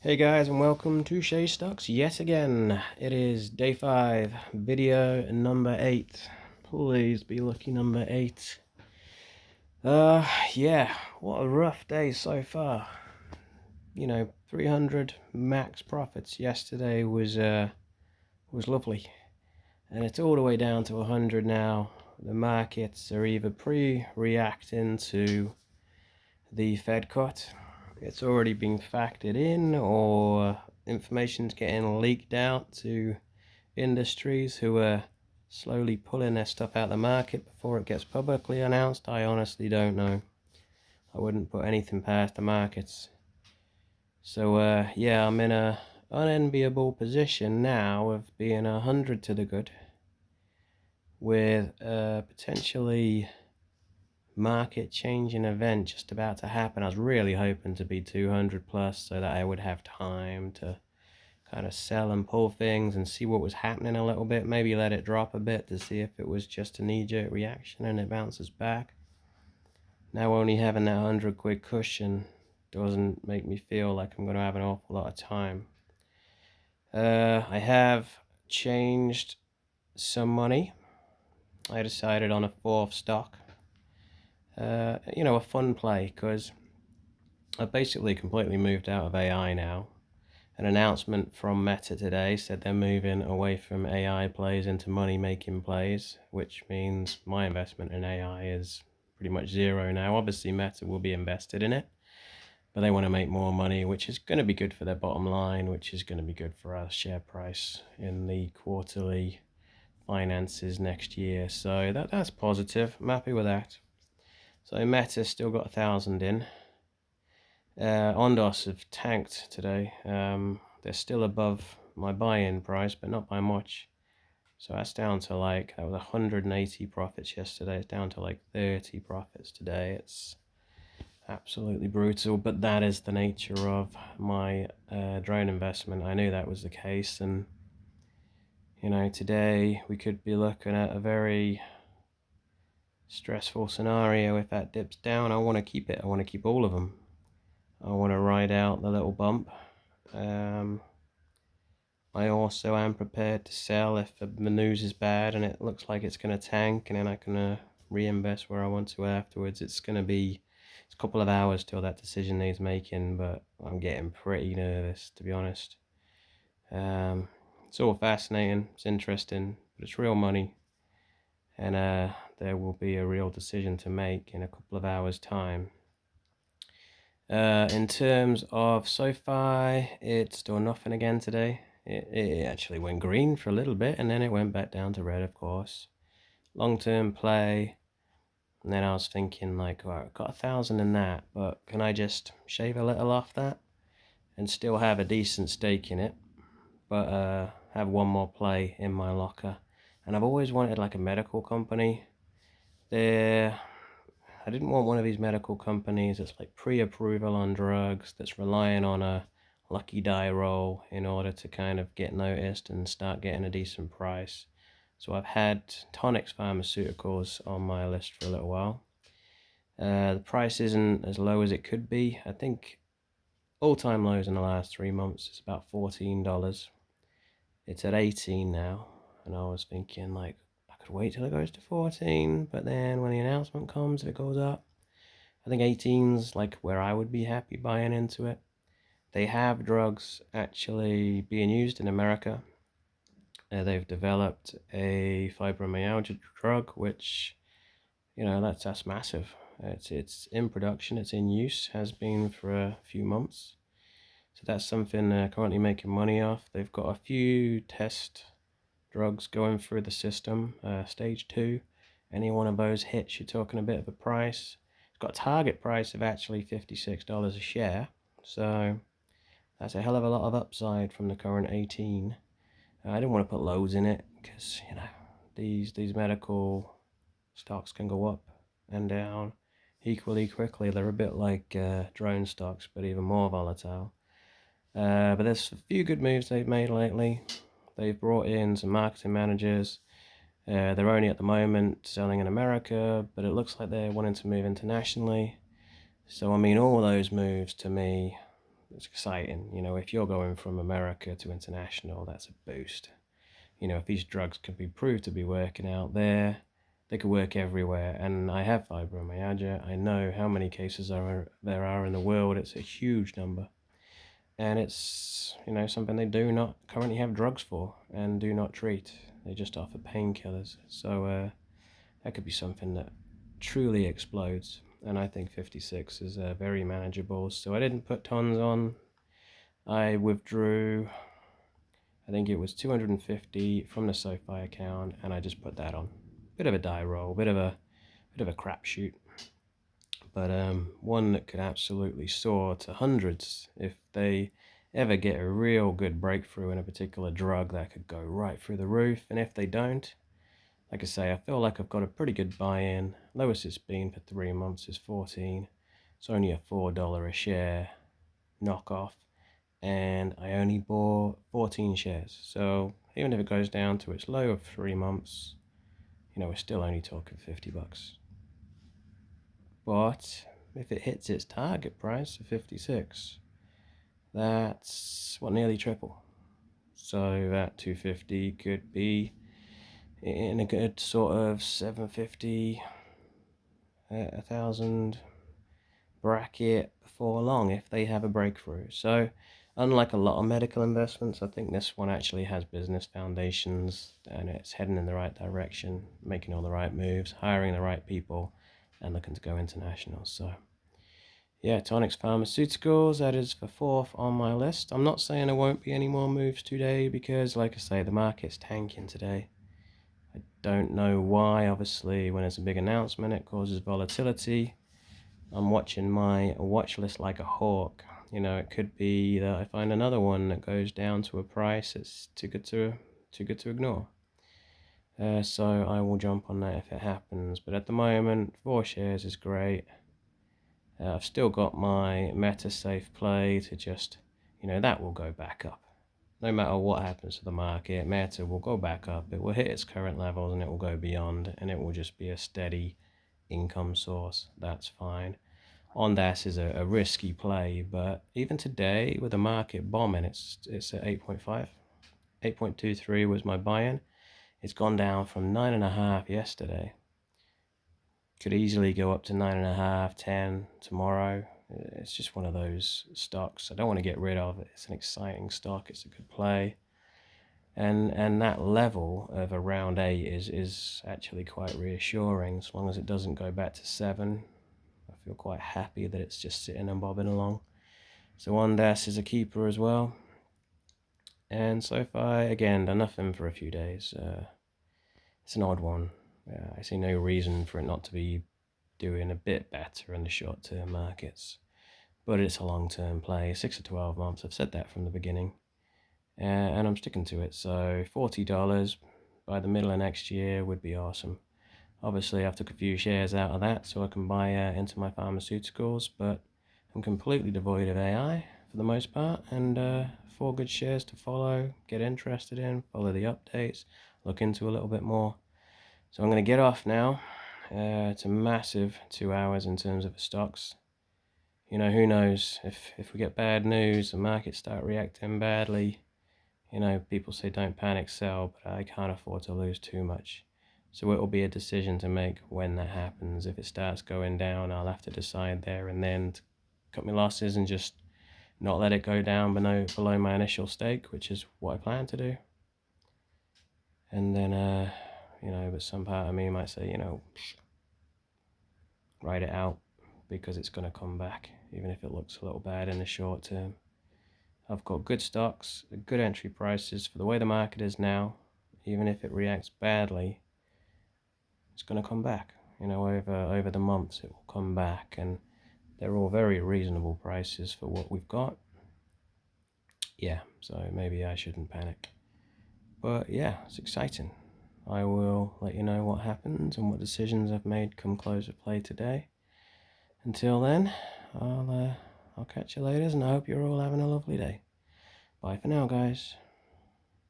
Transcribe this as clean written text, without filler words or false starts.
Hey guys, and welcome to SHAY'S Stocks yet again. It is day 5, video number 8. Please be lucky number 8. Yeah, what a rough day so far. 300 max profits yesterday was lovely, and it's all the way down to 100 now. The markets are either pre-reacting to the Fed cut, it's already been factored in, or information's getting leaked out to industries who are slowly pulling their stuff out of the market before it gets publicly announced. I honestly don't know. I wouldn't put anything past the markets. So yeah, I'm in a unenviable position now of being 100 to the good, with potentially market changing event just about to happen. I was really hoping to be 200 plus so that I would have time to kind of sell and pull things and see what was happening a little bit, maybe let it drop a bit to see if it was just a knee-jerk reaction and it bounces back. Now only having that 100 quid cushion doesn't make me feel like I'm going to have an awful lot of time. I have changed some money. I decided on a fourth stock. A fun play, because I've basically completely moved out of AI now. An announcement from Meta today said they're moving away from AI plays into money-making plays, which means my investment in AI is pretty much zero now. Obviously, Meta will be invested in it, but they want to make more money, which is going to be good for their bottom line, which is going to be good for our share price in the quarterly finances next year. So that's positive. I'm happy with that. So Meta still got 1,000 in. Ondos have tanked today. They're still above my buy-in price, but not by much. So that's down to that was 180 profits yesterday. It's down to 30 profits today. It's absolutely brutal, but that is the nature of my drone investment. I knew that was the case, and today we could be looking at a very stressful scenario. If that dips down, I want to keep it. I want to keep all of them. I want to ride out the little bump. I also am prepared to sell if the news is bad and it looks like it's going to tank, and then I can reinvest where I want to afterwards. It's a couple of hours till that decision needs making, but I'm getting pretty nervous, to be honest. It's all fascinating, it's interesting, but it's real money, and there will be a real decision to make in a couple of hours' time. In terms of SoFi, it's done nothing again today. It actually went green for a little bit, and then it went back down to red, of course. Long-term play. And then I was thinking, well, I've got 1,000 in that, but can I just shave a little off that and still have a decent stake in it, but have one more play in my locker? And I've always wanted a medical company. I didn't want one of these medical companies that's pre-approval on drugs, that's relying on a lucky die roll in order to kind of get noticed and start getting a decent price. So I've had Tonix Pharmaceuticals on my list for a little while. The price isn't as low as it could be. I think all-time lows in the last 3 months is about $14. It's at 18 now, and I was thinking I could wait till it goes to 14, but then when the announcement comes, if it goes up, I think 18's where I would be happy buying into it. They have drugs actually being used in America. They've developed a fibromyalgia drug, which that's massive. It's in production, it's in use, has been for a few months. So that's something they're currently making money off. They've got a few test drugs going through the system, stage 2. Any one of those hits, you're talking a bit of a price. It's got a target price of actually $56 a share, so that's a hell of a lot of upside from the current 18. I didn't want to put loads in it because these medical stocks can go up and down equally quickly. They're a bit like drone stocks, but even more volatile. But there's a few good moves they've made lately. They've brought in some marketing managers. They're only at the moment selling in America, but it looks like they're wanting to move internationally. So all those moves to me, it's exciting. You know, if you're going from America to international, that's a boost. You know, if these drugs can be proved to be working out there, they could work everywhere. And I have fibromyalgia. I know how many cases there are in the world. It's a huge number. And it's, you know, something they do not currently have drugs for and do not treat. They just offer painkillers. So that could be something that truly explodes. And I think 56 is very manageable. So I didn't put tons on. I withdrew, I think it was 250 from the SoFi account, and I just put that on. Bit of a die roll, bit of a crapshoot, but one that could absolutely soar to hundreds if they ever get a real good breakthrough in a particular drug that could go right through the roof. And if they don't, like I say, I feel like I've got a pretty good buy-in. Lowest it's been for 3 months is 14. It's only a $4 a share knockoff, and I only bought 14 shares. So even if it goes down to its low of 3 months, you know, we're still only talking $50. But if it hits its target price of 56, that's what, nearly triple. So that 250 could be in a good sort of 750, 1,000 bracket before long if they have a breakthrough. So unlike a lot of medical investments, I think this one actually has business foundations and it's heading in the right direction, making all the right moves, hiring the right people, and looking to go international. So yeah, Tonix Pharmaceuticals, that is the fourth on my list. I'm not saying there won't be any more moves today because, like I say, the market's tanking today. I don't know why. Obviously, when it's a big announcement, it causes volatility. I'm watching my watch list like a hawk. You know, it could be that I find another one that goes down to a price that's too good to ignore. So I will jump on that if it happens. But at the moment, 4 shares is great. I've still got my Meta safe play to just, you know, that will go back up. No matter what happens to the market, Meta will go back up. It will hit its current levels and it will go beyond, and it will just be a steady income source. That's fine. Ondas is a risky play, but even today with the market bombing, it's at 8.5. 8.23 was my buy-in. It's gone down from 9.5 yesterday. Could easily go up to 9.5, 10 tomorrow. It's just one of those stocks I don't want to get rid of. It's an exciting stock. It's a good play. And that level of around 8 is actually quite reassuring. As long as it doesn't go back to 7, I feel quite happy that it's just sitting and bobbing along. So Ondas is a keeper as well. And SoFi, again, done nothing for a few days. It's an odd one. I see no reason for it not to be doing a bit better in the short-term markets. But it's a long-term play, 6 to 12 months. I've said that from the beginning. And I'm sticking to it. So $40 by the middle of next year would be awesome. Obviously, I've took a few shares out of that so I can buy into my pharmaceuticals, but I'm completely devoid of AI for the most part, and 4 good shares to follow, get interested in, follow the updates, look into a little bit more. So I'm going to get off now. It's a massive 2 hours in terms of the stocks. You know, who knows, if we get bad news, the markets start reacting badly, you know, people say don't panic, sell, but I can't afford to lose too much. So it will be a decision to make when that happens. If it starts going down, I'll have to decide there and then to cut my losses and just not let it go down below my initial stake, which is what I plan to do. And then, you know, but some part of me might say, you know, write it out because it's going to come back, even if it looks a little bad in the short term. I've got good stocks, good entry prices for the way the market is now. Even if it reacts badly, it's going to come back. You know, over the months it will come back, and they're all very reasonable prices for what we've got. Yeah, so maybe I shouldn't panic. But yeah, it's exciting. I will let you know what happens and what decisions I've made come close of play today. Until then, I'll catch you later, and I hope you're all having a lovely day. Bye for now, guys.